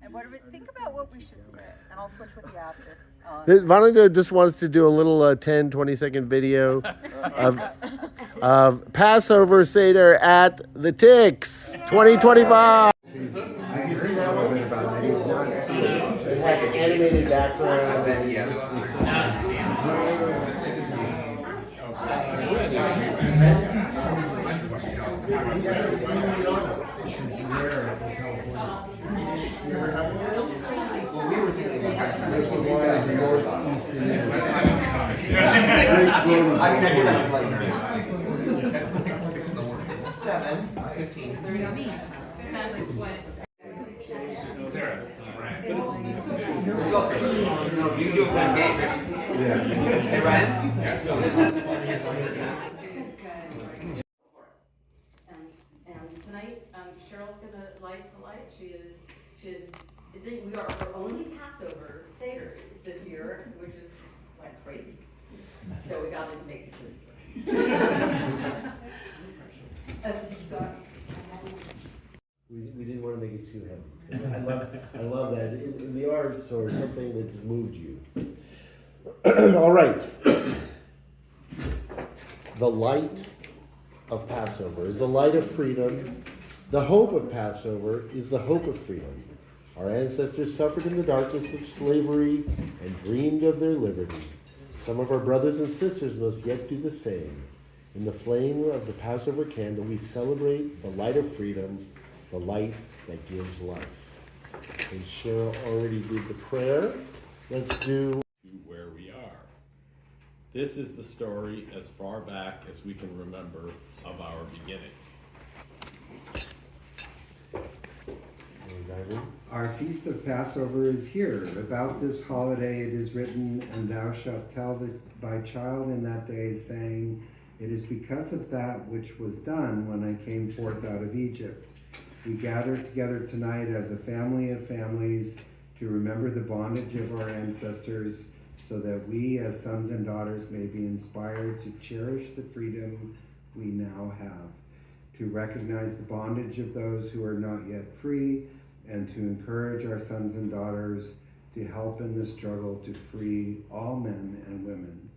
And what do we think about what we should say? And I'll switch with you after. Vonda just wants to do a little 10, 20-second video of Passover Seder at the Ticks 2025. I heard a little bit about it. I did not see it. It had an animated background. And tonight, Cheryl's going to light the light. We are our only Passover seder this year, which is like crazy. So we got to make it through. We didn't want to make it too heavy. I love that in the arts or something that's moved you. All right. The light of Passover is the light of freedom. The hope of Passover is the hope of freedom. Our ancestors suffered in the darkness of slavery and dreamed of their liberty. Some of our brothers and sisters must yet do the same. In the flame of the Passover candle, we celebrate the light of freedom, the light that gives life. And Cheryl already did the prayer. Let's do where we are. This is the story as far back as we can remember of our beginning. Our feast of Passover is here. About this holiday it is written, and thou shalt tell thy child in that day, saying, it is because of that which was done when I came forth out of Egypt. We gather together tonight as a family of families to remember the bondage of our ancestors, so that we as sons and daughters may be inspired to cherish the freedom we now have, to recognize the bondage of those who are not yet free, and to encourage our sons and daughters to help in the struggle to free all men and women.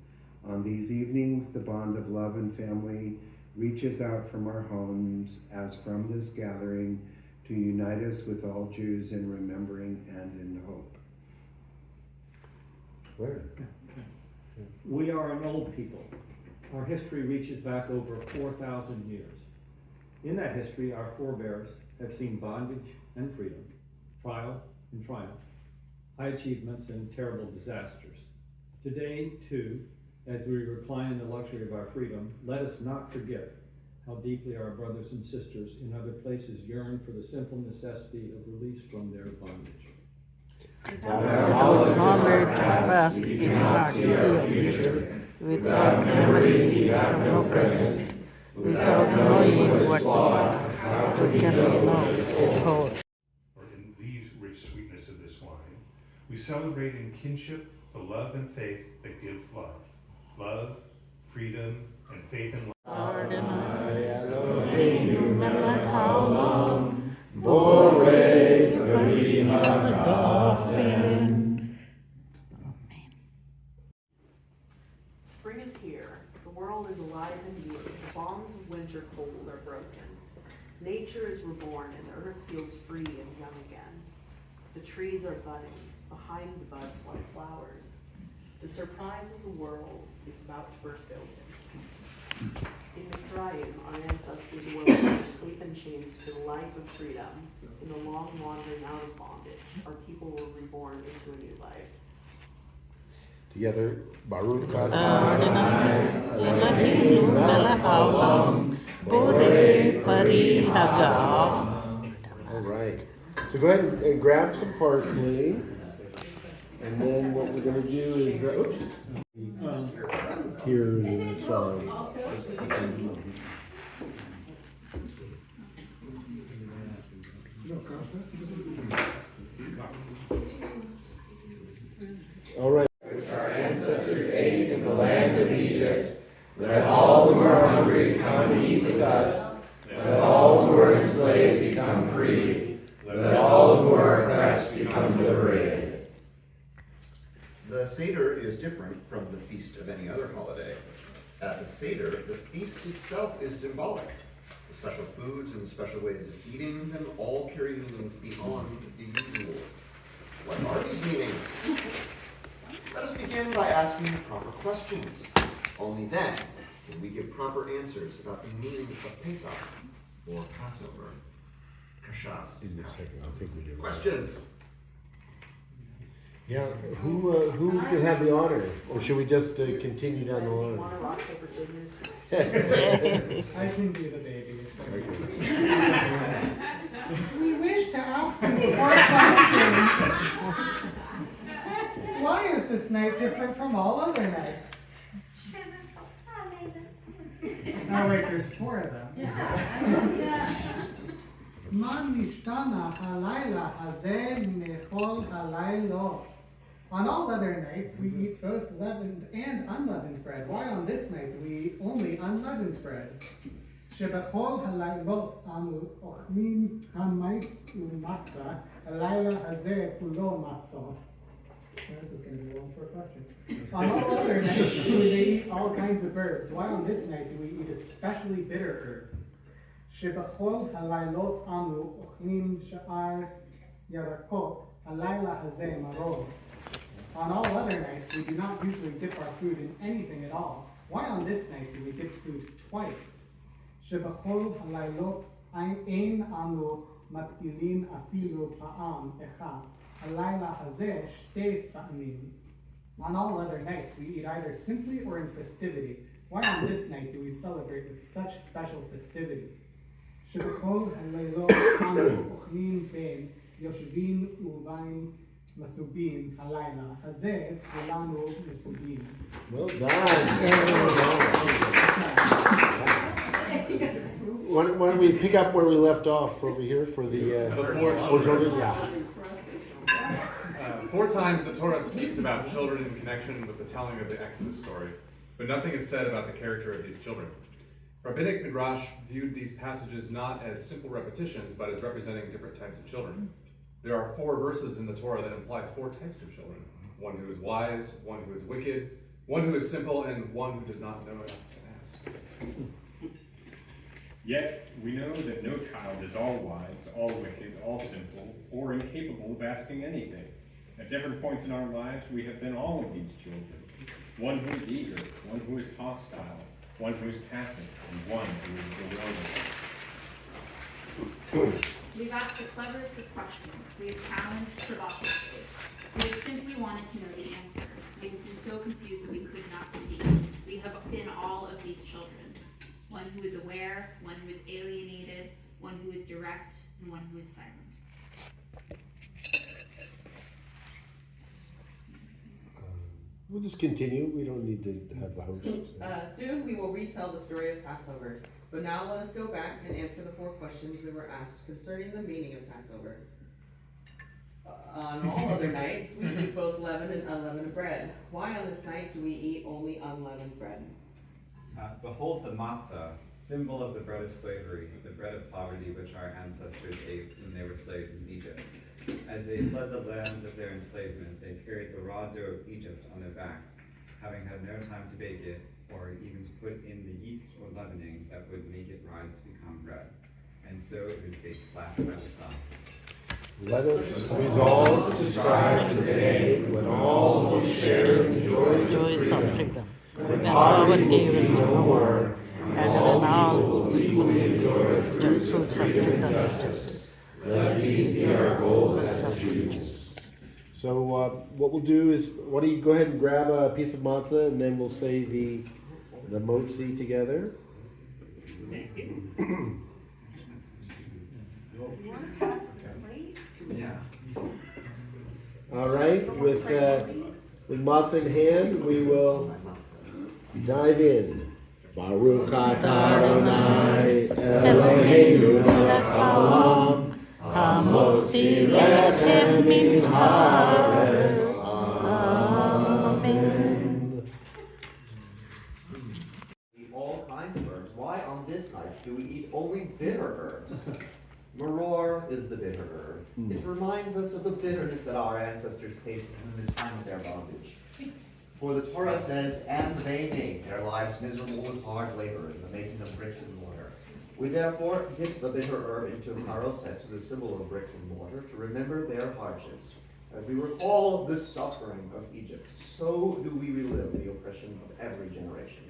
On these evenings, the bond of love and family reaches out from our homes as from this gathering to unite us with all Jews in remembering and in hope. where? We are an old people. Our history reaches back over 4,000 years. In that history, our forebears have seen bondage and freedom, trial and triumph, high achievements and terrible disasters. Today, too, as we recline in the luxury of our freedom, let us not forget how deeply our brothers and sisters in other places yearn for the simple necessity of release from their bondage. Without knowledge and past, we cannot see a future. Without memory, we have no present. Without knowing what we cannot know its whole. In these rich sweetness of this wine, we celebrate in kinship the love and faith that give love. Love, freedom, and faith in life. Spring is here. The world is alive and new. The bonds of winter cold are broken. Nature is reborn and the earth feels free and young again. The trees are budding, behind the buds like flowers. The surprise of the world is about to burst open. In Mitzrayim, our ancestors woke their sleep in chains to the life of freedom. In the long wandering out of bondage, our people were reborn into a new life. Together, Baruch Adonai Eloheinu melech haolam borei pari hagav. All right. So go ahead and grab some parsley. And then what we're going to do is, oops. Here is all right. Which our ancestors ate in the land of Egypt. Let all who are hungry come and eat with us. Let all who are enslaved become free. Let all who are oppressed be seder is different from the feast of any other holiday. At the seder, the feast itself is symbolic. The special foods and special ways of eating them all carry meanings beyond the usual. What are these meanings? Let us begin by asking the proper questions. Only then can we give proper answers about the meaning of Pesach or Passover. Kashaf. In a second, I think we do. Questions? Yeah, who can have the honor? Or should we just continue down the line? Want to rock, paper, scissors? I can be the baby. We wish to ask you 4 questions. Why is this night different from all other nights? Oh wait, there's 4 of them. Man nishtana halayla hazeh mechol halaylot. On all other nights, we eat both leavened and unleavened bread. Why on this night do we eat only unleavened bread? Shebechol halaylot anu ochmin chametz u'matzah, halayla hazeh kulo matzah. This is going to be long 4 questions. On all other nights, do we eat all kinds of herbs? Why on this night do we eat especially bitter herbs? Shebechol halaylot anu ochmin sha'ar yarakot, halayla hazeh maror. On all other nights, we do not usually dip our food in anything at all. Why on this night do we dip food twice? Shebechol halaylot ein anu matpilin afilu pa'am echad, halayla hazeh shtei pa'amim. On all other nights, we eat either simply or in festivity. Why on this night do we celebrate with such special festivity? Shebechol halaylot anu ochmin ben yoshvin uvain Masubin halayla hazeh kulanu masubin. Well done. Why don't we pick up where we left off over here for the 4 children? Yeah. 4 times the Torah speaks about children in connection with the telling of the Exodus story, but nothing is said about the character of these children. Rabbinic Midrash viewed these passages not as simple repetitions, but as representing different types of children. There are 4 verses in the Torah that imply 4 types of children. One who is wise, one who is wicked, one who is simple, and one who does not know enough to ask. Yet we know that no child is all wise, all wicked, all simple, or incapable of asking anything. At different points in our lives, we have been all of these children. One who is eager, one who is hostile, one who is passive, and one who is bewildered. We've asked the cleverest of questions. We have challenged provocatively. We have simply wanted to know the answer. We have been so confused that we could not speak. We have been all of these children. One who is aware, one who is alienated, one who is direct, and one who is silent. We'll just continue. We don't need to have the host. Soon we will retell the story of Passover. But now let us go back and answer the 4 questions we were asked concerning the meaning of Passover. On all other nights, we eat both leavened and unleavened bread. Why on this night do we eat only unleavened bread? Behold the matzah, symbol of the bread of slavery, the bread of poverty which our ancestors ate when they were slaves in Egypt. As they fled the land of their enslavement, they carried the raw dough of Egypt on their backs, having had no time to bake it, or even to put in the yeast or leavening that would make it rise to become bread. And so it was baked flat by the sun. Let us resolve to strive for the day when all will share in the joys of freedom, when poverty will be no more, and when all will equally enjoy the fruits of freedom and justice. Let these be our goals as Jews. So what we'll do is, why don't you go ahead and grab a piece of matzah, and then we'll say the motzi together. Yeah. All right, with matzah in hand, we will dive in. Baruch atah Adonai Eloheinu melech haolam, hamotzi lechem min haaretz. Amen. Eat all kinds of herbs. Why on this night do we eat only bitter herbs? Maror is the bitter herb. It reminds us of the bitterness that our ancestors tasted in the time of their bondage. For the Torah says, and they made their lives miserable with hard labor in the making of bricks and mortar. We therefore dip the bitter herb into charoset, the symbol of bricks and mortar, to remember their hardships. As we recall the suffering of Egypt, so do we relive the oppression of every generation.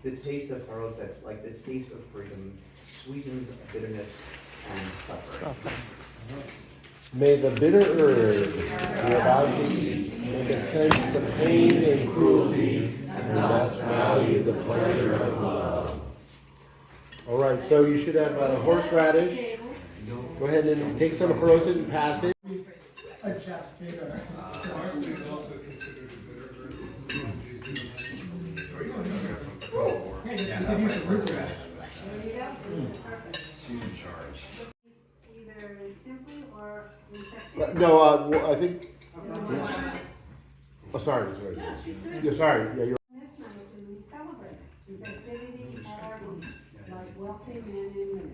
The taste of charoset, like the taste of freedom, sweetens bitterness and suffering. May the bitter herb you're about to eat make a sense of pain and cruelty, and thus value the pleasure of love. All right, so you should have horseradish. Go ahead and take some charoset and pass it. Adjust it or. Parsley is also considered a bitter herb. She's in charge. Either simply or in No, I think. Oh, sorry. Yeah, sorry. Yeah, you're. This night, we celebrate the festivity at our Eve, like wealthy men and women.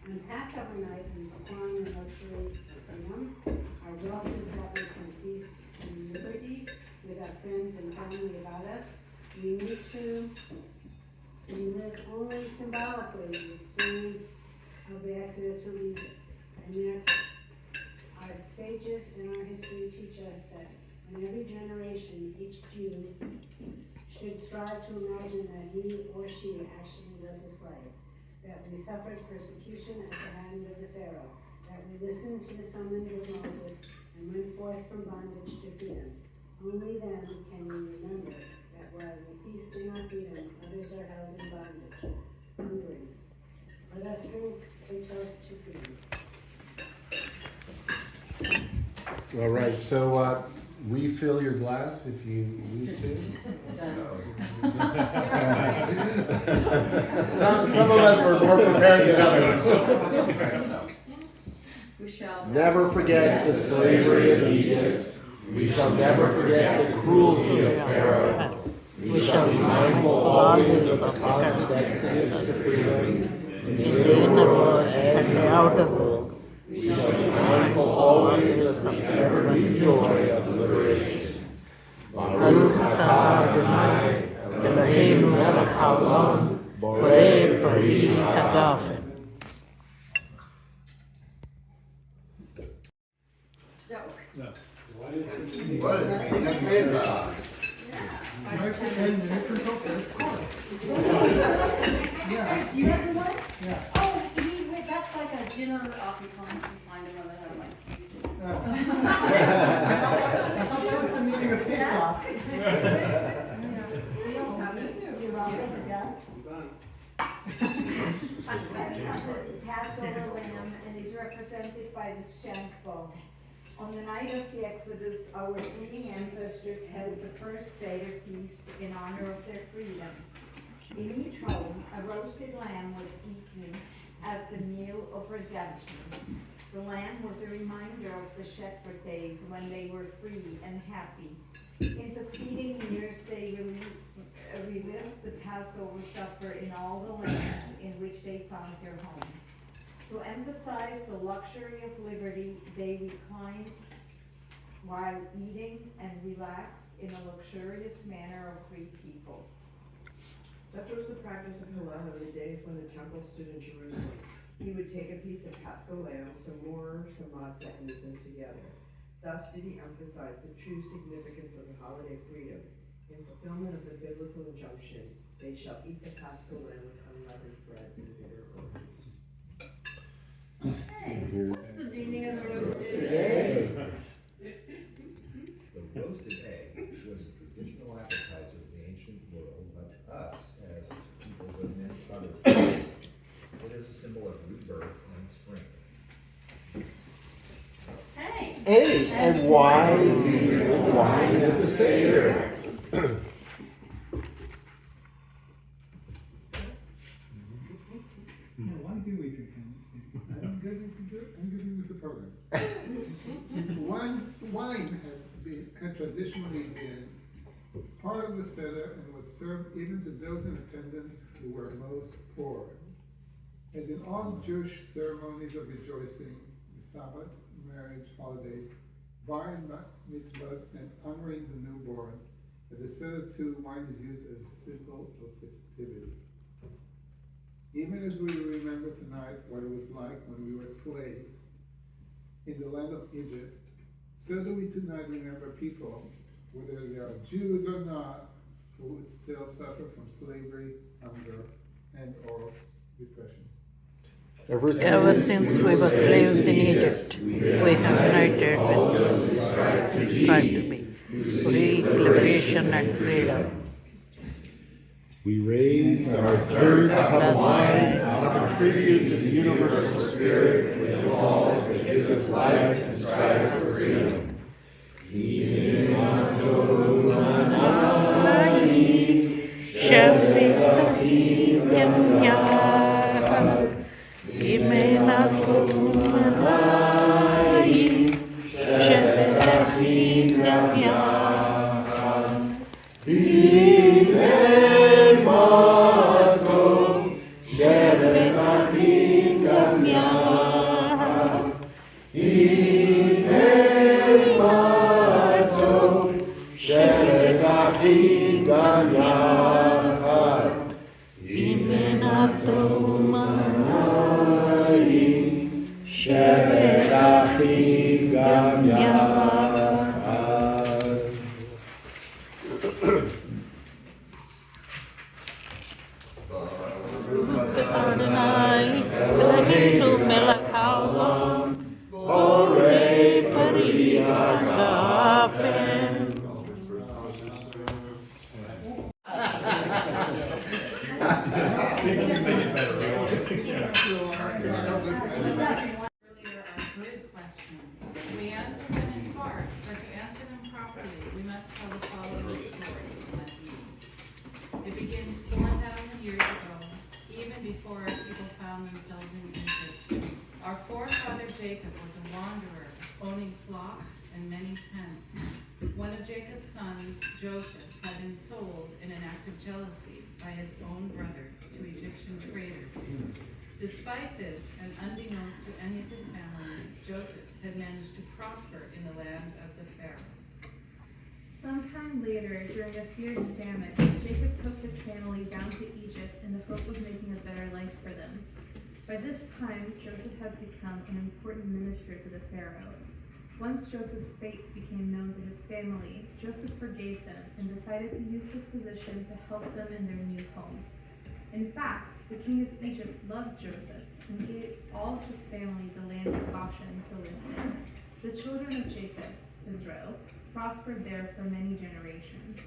On Passover night, we recline in luxury of freedom. Our wealth is that we can feast in liberty with our friends and family about us. We need to live only symbolically the experience of the Exodus from Egypt. And yet, our sages and our history teach us that in every generation, each Jew should strive to imagine that he or she actually was a slave, that we suffered persecution at the hand of the Pharaoh, that we listened to the summons of Moses and went forth from bondage to freedom. Only then can we remember that while we feast in our freedom, others are held in bondage, hungering. Let us drink a toast to freedom. All right, so refill your glass if you need to. Some of us were more prepared than others. Never forget the slavery of Egypt. We shall never forget the cruelty of Pharaoh. We shall be mindful always of the constant exodus to freedom in the inner world and the outer world. We shall be mindful always of the ever-new joy of liberation. Baruch atah Adonai, Eloheinu melech haolam, borei pari hagafen. What is the meaning of Pesach? Yeah. Do you have the one? Yeah. Oh, that's like a dinner oftentimes we find them when they have like music. I thought that was the meaning of Pesach. We don't have it. You're welcome, yeah. The Passover lamb and is represented by the shank bone. On the night of the Exodus, our three ancestors held the first seder feast in honor of their freedom. In each home, a roasted lamb was eaten as the meal of redemption. The lamb was a reminder of the shepherd days when they were free and happy. In succeeding years, they relived the Passover supper in all the lands in which they found their homes. To emphasize the luxury of liberty, they reclined while eating and relaxed in a luxurious manner of free people. Such was the practice of Hillel in the days when the temple stood in Jerusalem. He would take a piece of paschal lamb, some more, some matzah, and eat them together. Thus did he emphasize the true significance of the holiday freedom. In fulfillment of the biblical injunction, they shall eat the paschal lamb with unleavened bread and bitter herbs. Hey, what's the meaning of the roasted egg? The roasted egg was a traditional appetizer of the ancient world of us as peoples of many other places. It is a symbol of rebirth and spring. Hey, and why do you drink wine at the seder? Why do we drink wine? I'm getting with the program. Wine had traditionally been part of the seder and was served even to those in attendance who were most poor. As in all Jewish ceremonies of rejoicing, the Sabbath, marriage, holidays, bar and mitzvahs, and honoring the newborn, at the seder too, wine is used as a symbol of festivity. Even as we remember tonight what it was like when we were slaves in the land of Egypt, so do we tonight remember people, whether they are Jews or not, who still suffer from slavery, hunger, and or depression. Ever since we were slaves in Egypt, we have united with those who strive to be free, liberation, and freedom. We raise our third cup of wine, offer tribute to the universal spirit within all that gives us life and strives for freedom. We answer them in part, but to answer them properly, we must tell the following story from that meeting. It begins 4,000 years ago, even before our people found themselves in Egypt. Our forefather Jacob was a wanderer, owning flocks and many tents. One of Jacob's sons, Joseph, had been sold in an act of jealousy by his own brothers to Egyptian traders. Despite this, and unbeknownst to any of his family, Joseph had managed to prosper in the land of the Pharaoh. Sometime later, during a fierce famine, Jacob took his family down to Egypt in the hope of making a better life for them. By this time, Joseph had become an important minister to the Pharaoh. Once Joseph's fate became known to his family, Joseph forgave them and decided to use his position to help them in their new home. In fact, the king of Egypt loved Joseph and gave all his family the land of Goshen to live in. The children of Jacob, Israel, prospered there for many generations.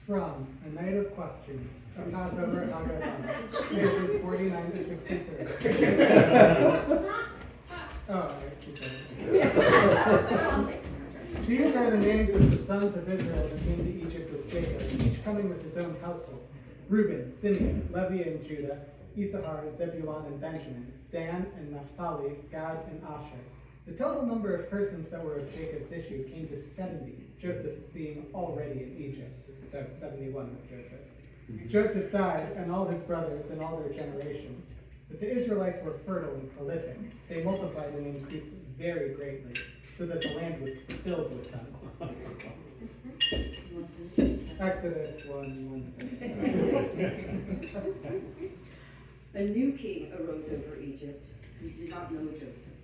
From A Night of Questions, a Passover Haggadah, pages 49 to 63. Oh, I keep going. These are the names of the sons of Israel that came to Egypt with Jacob, each coming with his own household. Reuben, Simeon, Levi and Judah, Issachar, Zebulun and Benjamin, Dan and Naphtali, Gad and Asher. The total number of persons that were of Jacob's issue came to 70, Joseph being already in Egypt, so 71 with Joseph. Joseph died, and all his brothers and all their generation. But the Israelites were fertile and prolific. They multiplied and increased very greatly, so that the land was filled with them. Exodus 1:1. A new king arose over Egypt who did not know Joseph.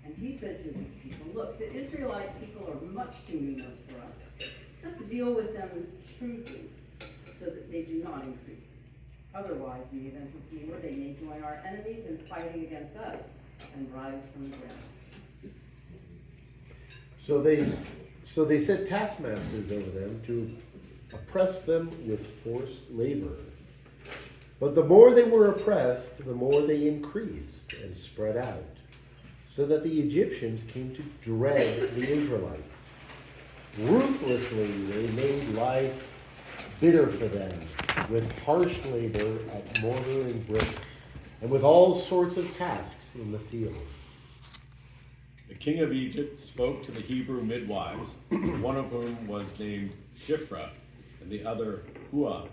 And he said to his people, "Look, the Israelite people are much too numerous for us. Let's deal with them shrewdly so that they do not increase. Otherwise, in the event of war, they may join our enemies in fighting against us and rise from the ground." So they set taskmasters over them to oppress them with forced labor. But the more they were oppressed, the more they increased and spread out, so that the Egyptians came to dread the Israelites. Ruthlessly, they made life bitter for them with harsh labor at mortar and bricks, and with all sorts of tasks in the field. The king of Egypt spoke to the Hebrew midwives, one of whom was named Shiphrah, and the other Hua,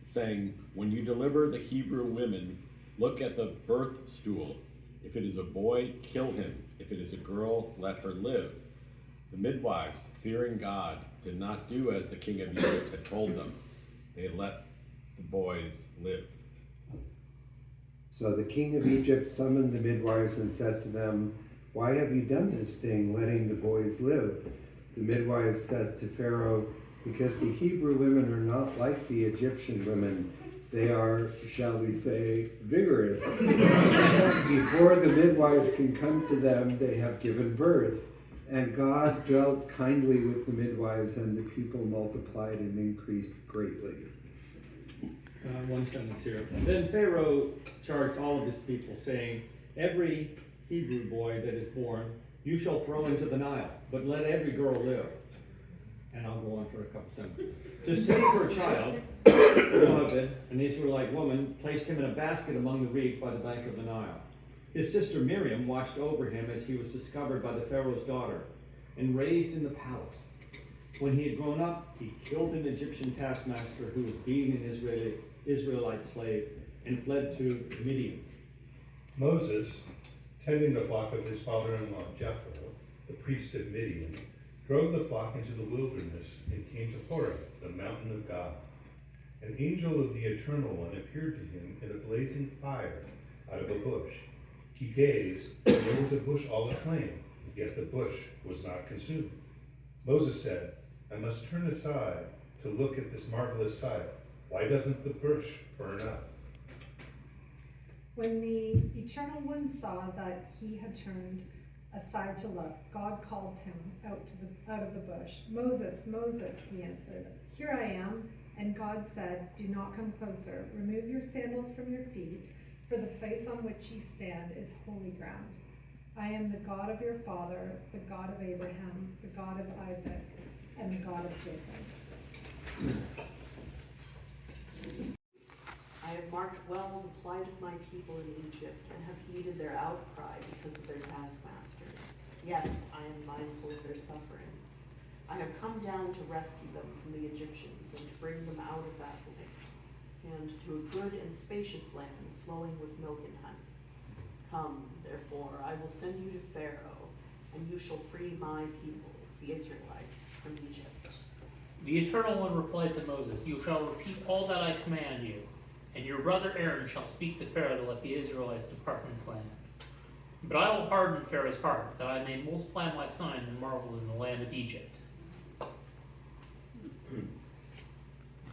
saying, "When you deliver the Hebrew women, Look at the birth stool. If it is a boy, kill him. If it is a girl, let her live. The midwives, fearing God, did not do as the king of Egypt had told them. They let the boys live. So the king of Egypt summoned the midwives and said to them, "Why have you done this thing, letting the boys live?" The midwives said to Pharaoh, "Because the Hebrew women are not like the Egyptian women. They are, shall we say, vigorous. Before the midwife can come to them, they have given birth. And God dealt kindly with the midwives, and the people multiplied and increased greatly." One sentence here. Then Pharaoh charged all of his people, saying, "Every Hebrew boy that is born, you shall throw into the Nile, but let every girl live." And I'll go on for a couple sentences. To save her child, beloved, an Israelite woman placed him in a basket among the reeds by the bank of the Nile. His sister Miriam watched over him as he was discovered by the Pharaoh's daughter and raised in the palace. When he had grown up, he killed an Egyptian taskmaster who was beating an Israelite slave and fled to Midian. Moses, tending the flock of his father-in-law Jethro, the priest of Midian, drove the flock into the wilderness and came to Horeb, the mountain of God. An angel of the Eternal One appeared to him in a blazing fire out of a bush. He gazed, and there was a bush all aflame, yet the bush was not consumed. Moses said, "I must turn aside to look at this marvelous sight. Why doesn't the bush burn up?" When the Eternal One saw that he had turned aside to look, God called him out of the bush. "Moses, Moses," he answered. "Here I am." And God said, "Do not come closer. Remove your sandals from your feet, for the place on which you stand is holy ground. I am the God of your father, the God of Abraham, the God of Isaac, and the God of Jacob." I have marked well the plight of my people in Egypt, and have heeded their outcry because of their taskmasters. Yes, I am mindful of their sufferings. I have come down to rescue them from the Egyptians, and to bring them out of that land, and to a good and spacious land flowing with milk and honey. Come, therefore, I will send you to Pharaoh, and you shall free my people, the Israelites, from Egypt. The Eternal One replied to Moses, "You shall repeat all that I command you, and your brother Aaron shall speak to Pharaoh to let the Israelites depart from his land. But I will harden Pharaoh's heart, that I may multiply my signs and marvels in the land of Egypt."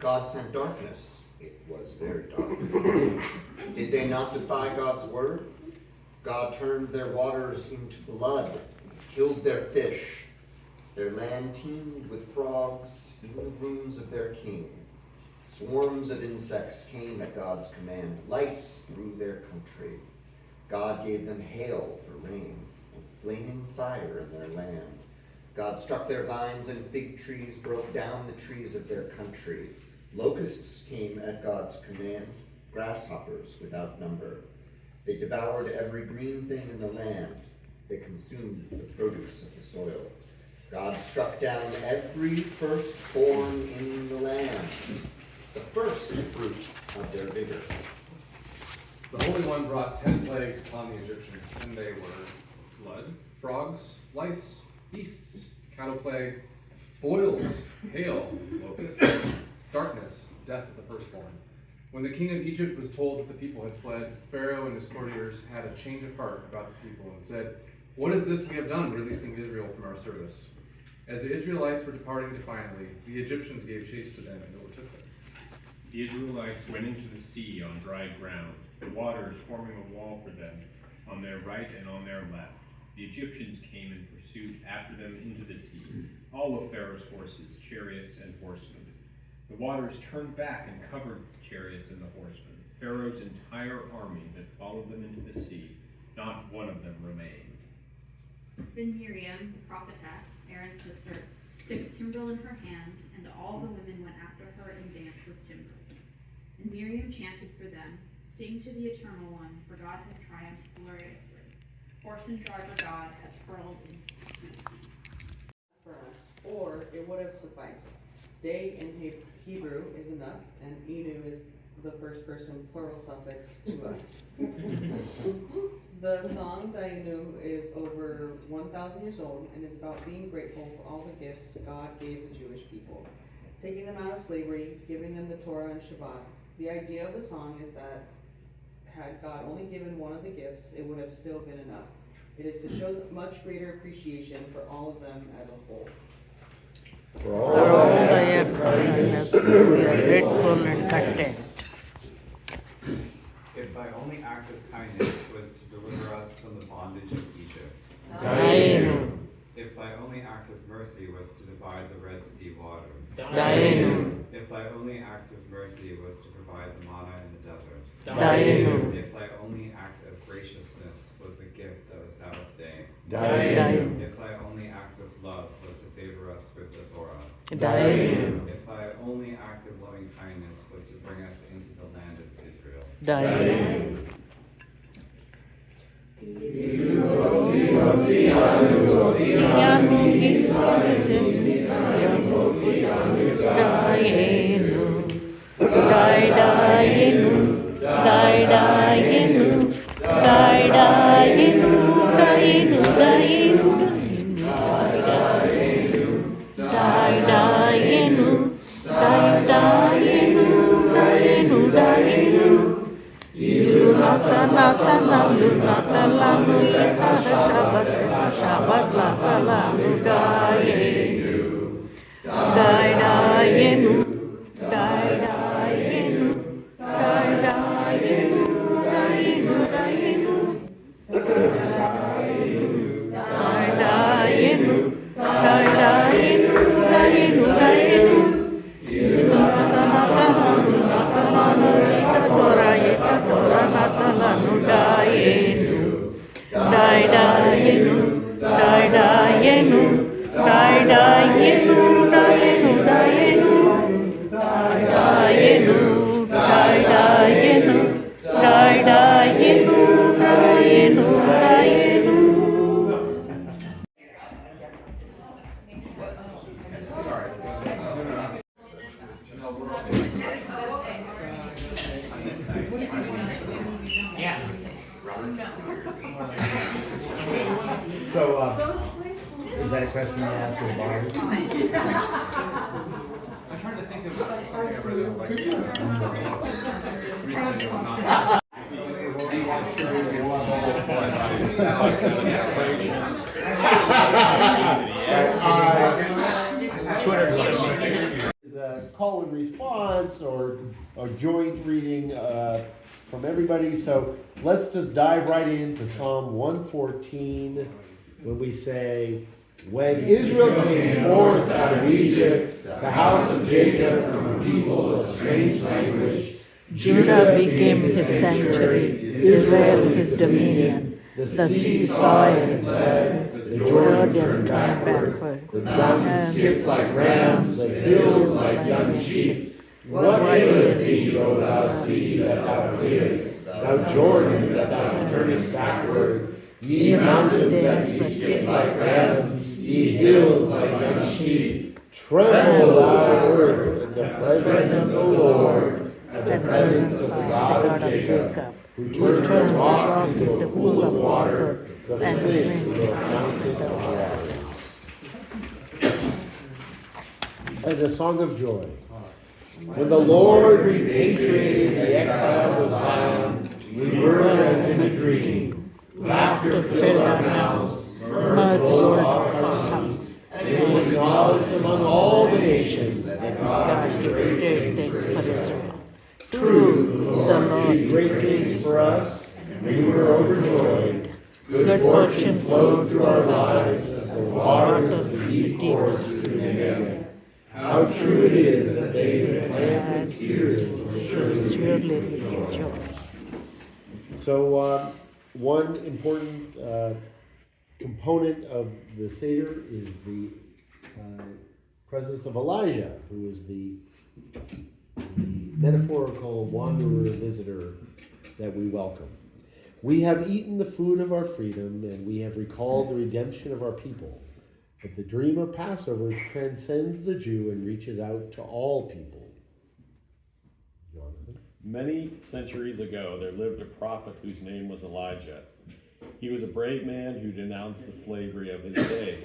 God sent darkness. It was very dark. Did they not defy God's word? God turned their waters into blood, killed their fish. Their land teemed with frogs, even the rooms of their king. Swarms of insects came at God's command. Lice through their country. God gave them hail for rain, and flaming fire in their land. God struck their vines and fig trees, broke down the trees of their country. Locusts came at God's command, grasshoppers without number. They devoured every green thing in the land. They consumed the produce of the soil. God struck down every firstborn in the land, the first fruit of their vigor. The Holy One brought 10 plagues upon the Egyptians, and they were blood, frogs, lice, beasts, cattle plague, boils, hail, locusts, darkness, death of the firstborn. When the king of Egypt was told that the people had fled, Pharaoh and his courtiers had a change of heart about the people and said, "What is this we have done, releasing Israel from our service?" As the Israelites were departing defiantly, the Egyptians gave chase to them and overtook them. The Israelites went into the sea on dry ground, the waters forming a wall for them on their right and on their left. The Egyptians came in pursuit after them into the sea, all of Pharaoh's horses, chariots, and horsemen. The waters turned back and covered the chariots and the horsemen. Pharaoh's entire army that followed them into the sea, not one of them remained. Then Miriam, the prophetess, Aaron's sister, took a timbrel in her hand, and all the women went after her and danced with timbrels. And Miriam chanted for them, "Sing to the Eternal One, for God has triumphed gloriously. Horse and driver God has hurled into the sea." For us, or it would have sufficed. Day in Hebrew is enough, and Enu is the first person plural suffix to us. The song Dayenu is over 1,000 years old and is about being grateful for all the gifts God gave the Jewish people, taking them out of slavery, giving them the Torah and Shabbat. The idea of the song is that had God only given one of the gifts, it would have still been enough. It is to show much greater appreciation for all of them as a whole. For all thy kindness, we are grateful and content. If thy only act of kindness was to deliver us from the bondage of Egypt. Dayenu. If thy only act of mercy was to divide the Red Sea waters. Dayenu. If thy only act of mercy was to provide the manna in the desert. Dayenu. If thy only act of graciousness was the gift of a Sabbath day. Dayenu. If thy only act of love was to favor us with the Torah. Dayenu. If thy only act of loving kindness was to bring us into the land of Israel. Dayenu. So, is that a question you asked in bars? I'm trying to think of something I've read that The call and response or joint reading from everybody. So let's just dive right into Psalm 114 when we say, when Israel came forth out of Egypt, the house of Jacob from a people of strange language, Judah became his sanctuary, Israel his dominion. The sea saw it and fled, the Jordan turned backward, the mountains skipped like rams, the hills like young sheep. What aileth thee, O thou sea, that thou fleest, thou Jordan, that thou turnest backward? Ye mountains that ye skip like rams, ye hills like young sheep. Tremble, thou earth, in the presence of the Lord, at the presence of the God of Jacob, who turned the rock into a pool of water, the flint into a fountain of water. And a song of joy. When the Lord repatriated the exiles of Zion, we were as in a dream. Laughter filled our mouths, mirth rolled off our tongues, and it was acknowledged among all the nations that God did great things for Israel. True, the Lord did great things for us, and we were overjoyed. Good fortune flowed through our lives as the waters of the deep course through the Negev. How true it is that they who plant with tears will surely reap joy. So, one important component of the seder is the presence of Elijah, who is the metaphorical wanderer visitor that we welcome. We have eaten the food of our freedom, and we have recalled the redemption of our people. But the dream of Passover transcends the Jew and reaches out to all people. Jonathan? Many centuries ago, there lived a prophet whose name was Elijah. He was a brave man who denounced the slavery of his day.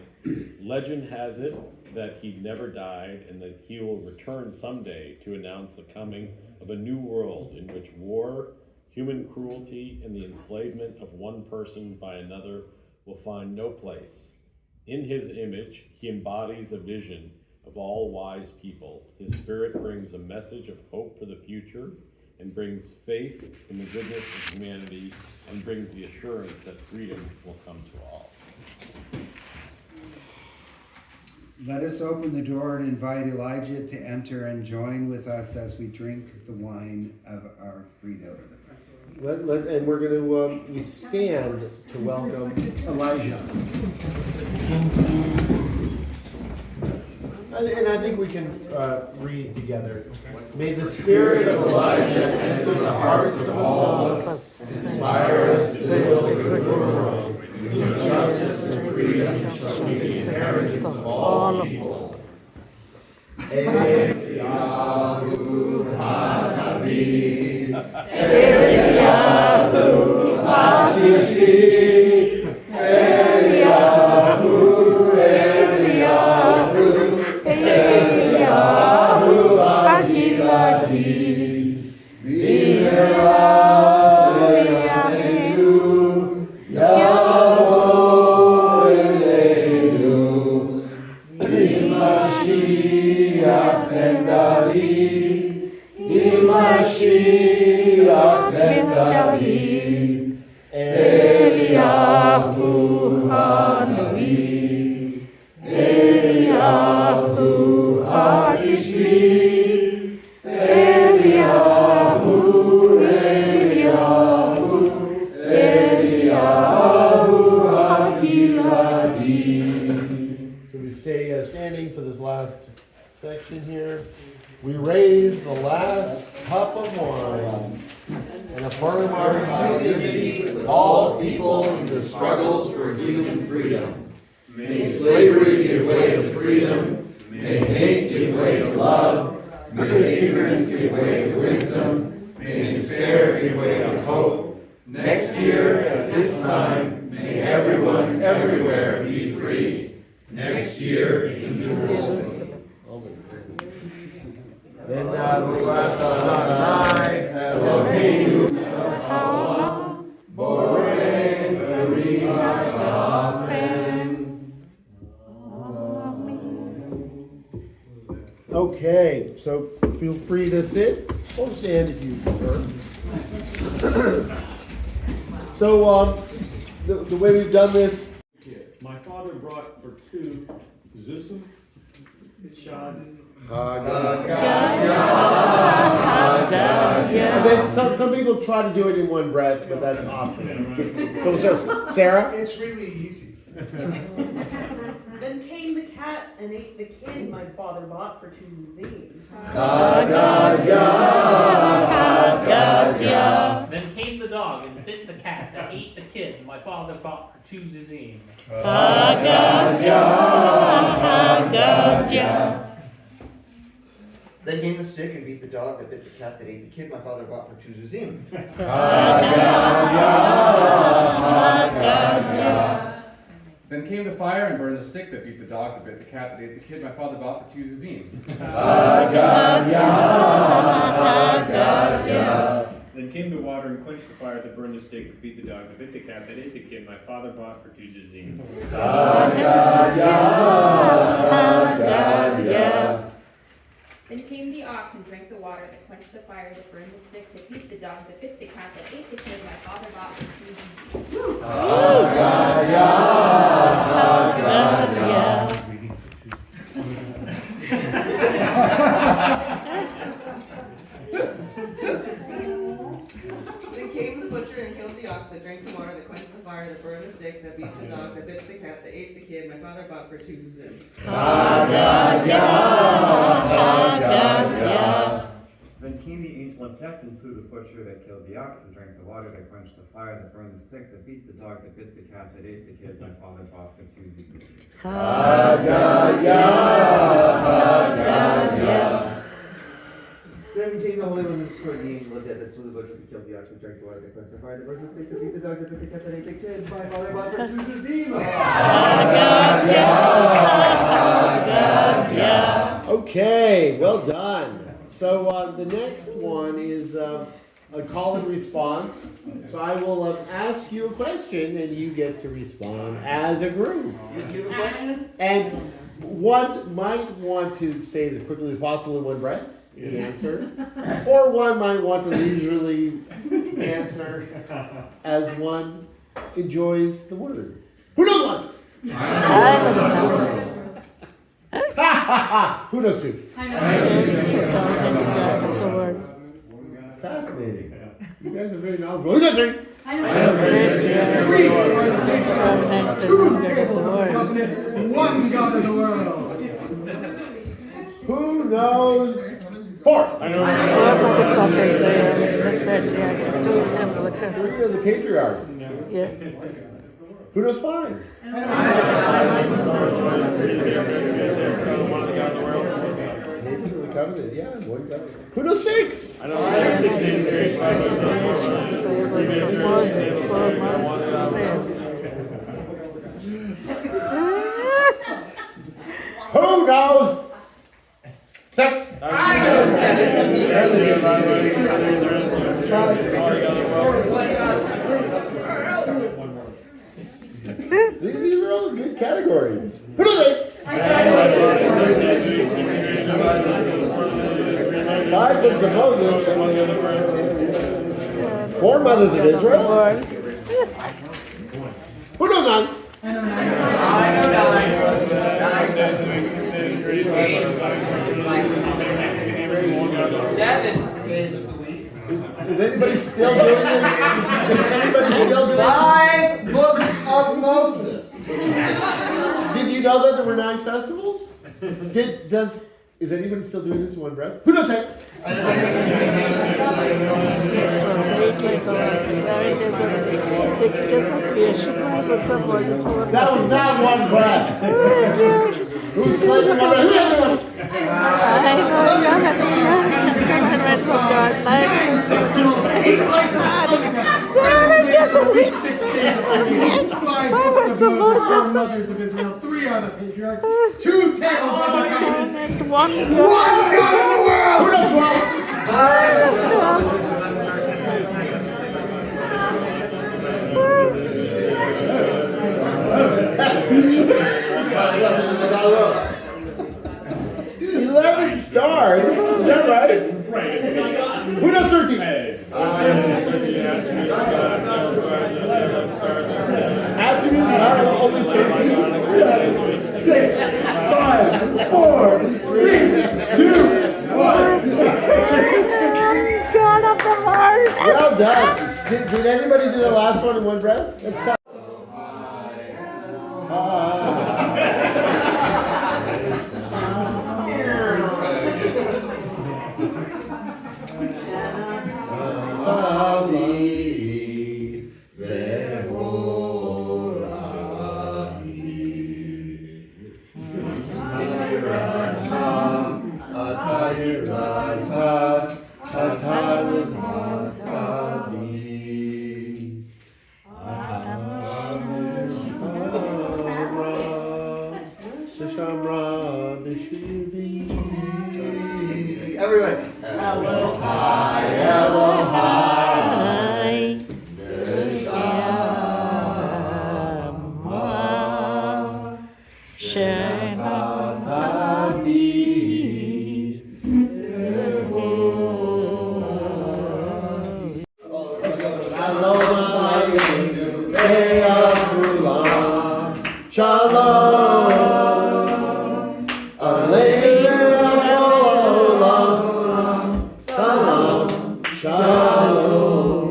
Legend has it that he never died and that he will return someday to announce the coming of a new world in which war, human cruelty, and the enslavement of one person by another will find no place. In his image, he embodies the vision of all wise people. His spirit brings a message of hope for the future and brings faith in the goodness of humanity and brings the assurance that freedom will come to all. Let us open the door and invite Elijah to enter and join with us as we drink the wine of our freedom. And we're going to we stand to welcome Elijah. And I think we can read together. May the spirit of Elijah enter the hearts of all of us, inspire us to build a good world, where justice and freedom shall be the inheritance of all people. Eliyahu Hanavi, Eliyahu Hatishbi, Eliyahu, Eliyahu, Eliyahu Hagiladi, Bimera Yameinu, Yavo Eleinu, Imashiach ben David, Imashiach ben David, Eliyahu Hanavi, Eliyahu Hatishbi, Eliyahu, Eliyahu, Eliyahu Hagiladi. So we stay standing for this last section here. We raise the last cup of wine and affirm our unity with all people in the struggles for human freedom. May slavery give way to freedom. May hate give way to love. May ignorance give way to wisdom. May despair give way to hope. Next year, at this time, may everyone everywhere be free. Next year, in Jerusalem. Then Adonai Eloheinu Melech Borei Beri Ha'afen. Okay, so feel free to sit or stand if you prefer. So the way we've done this. My father brought for two Zusum, Shad. And then some people try to do it in one breath, but that's optional. So it's just Sarah. It's really easy. Then came the cat and ate the kid my father bought for 2 zuzim. Gadya. Then came the dog and bit the cat that ate the kid my father bought for 2 zuzim. Gadya. Then came the stick and beat the dog that bit the cat that ate the kid my father bought for 2 zuzim. Then came the fire and burned the stick that beat the dog that bit the cat that ate the kid my father bought for 2 zuzim. Then came the water and quenched the fire that burned the stick that beat the dog that bit the cat that ate the kid my father bought for 2 zuzim. Then came the ox and drank the water that quenched the fire that burned the stick that beat the dog that bit the cat that ate the kid my father bought for 2 zuzim. Then came the butcher and killed the ox that drank the water that quenched the fire that burned the stick that beat the dog that bit the cat that ate the kid my father bought for 2 zuzim. Then came the angel of death and slew the butcher that killed the ox and drank the water that quenched the fire that burned the stick that beat the dog that bit the cat that ate the kid my father bought for 2 zuzim. Then came the holy women and destroyed the angel of death slew the butcher, they killed the ox, they drank the water, they quenched the fire, they burned the stick, they beat the dog, they bit the cat, they ate the kid. My father bought for Zuzima. Okay, well done. So the next one is a call and response. So I will ask you a question and you get to respond as a group. You have a question? And one might want to say it as quickly as possible in one breath, an answer. Or one might want to leisurely answer as one enjoys the words. Who knows one? I don't know. Who knows two? I know. The word. Fascinating. You guys are very knowledgeable. Who knows three? I know. Two tables of covenant, one God in the world. Who knows four? I know. Three of the patriarchs. Yeah. Who knows five? Tables of the covenant, yeah, one covenant. Who knows six? I know Who knows? I know seven. These are all good categories. Who knows eight? Five books of Moses. Four mothers of Israel. Who knows nine? Seven days of the week. Is anybody still doing this? Is anybody still doing this? 5 books of Moses. Did you know that there were 9 festivals? Is anybody still doing this in one breath? Who knows that? That was not one breath. Who's closing one breath? I know you have commandments of God. Mothers of Israel, 3 are the patriarchs, 2 tables of the covenant, one God in the world. Who knows 12? Stars? Is that right? Who knows 13? Attributes are only 13? 6, 5, 4, 3, 2, 1. God of the world. Well done. Did anybody do the last one in one breath? That's tough. Everyone. Elohai, Elohai. Neshama. Shalom. Shalom. Shalom. Shalom.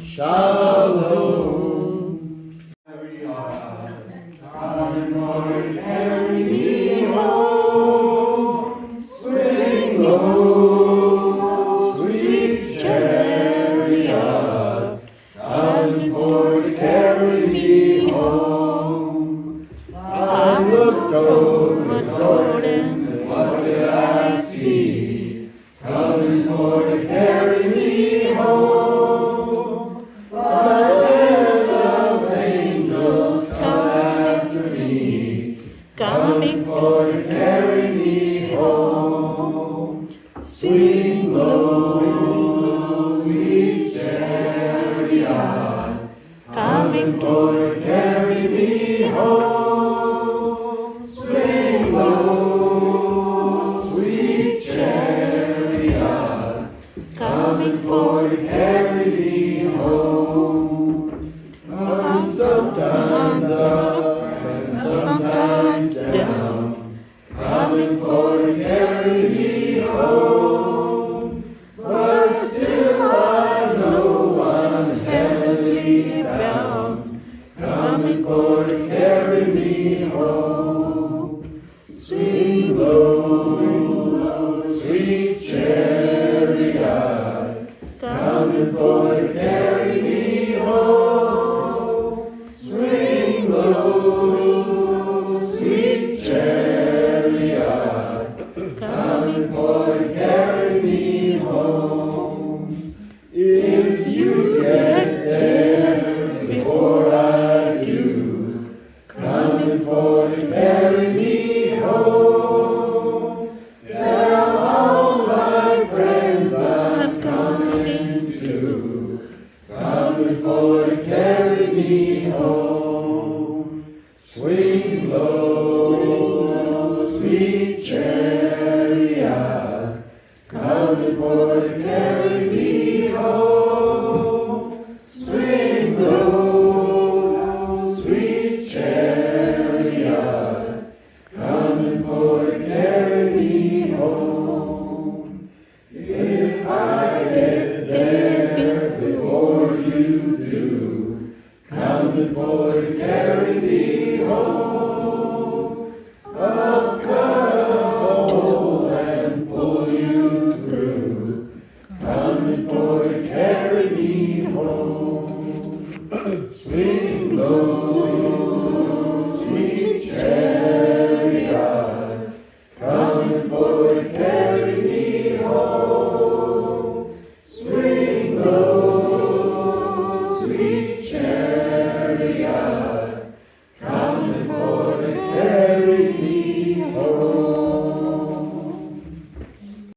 Shalom. Carry me home, swing low, sweet chariot, come for to carry me home. I'm looking coming for to carry me home. Swing low, sweet chariot, coming for to carry me home. I'm sometimes up and sometimes down, coming for to carry me home. But still I know I'm heavenly bound, coming for to carry me home. Swing low, sweet chariot, coming for to carry me home. Swing low, sweet chariot, coming for to carry me home. If you get there before I do, coming for to carry me home. Tell all my friends I'm coming too, coming for to carry me home. Swing low, sweet chariot, coming for to carry me home. Swing low, sweet chariot, coming for to carry me home. If I get there before you do, coming for to carry me home, I'll cut a hole and pull you through, coming for to carry me home.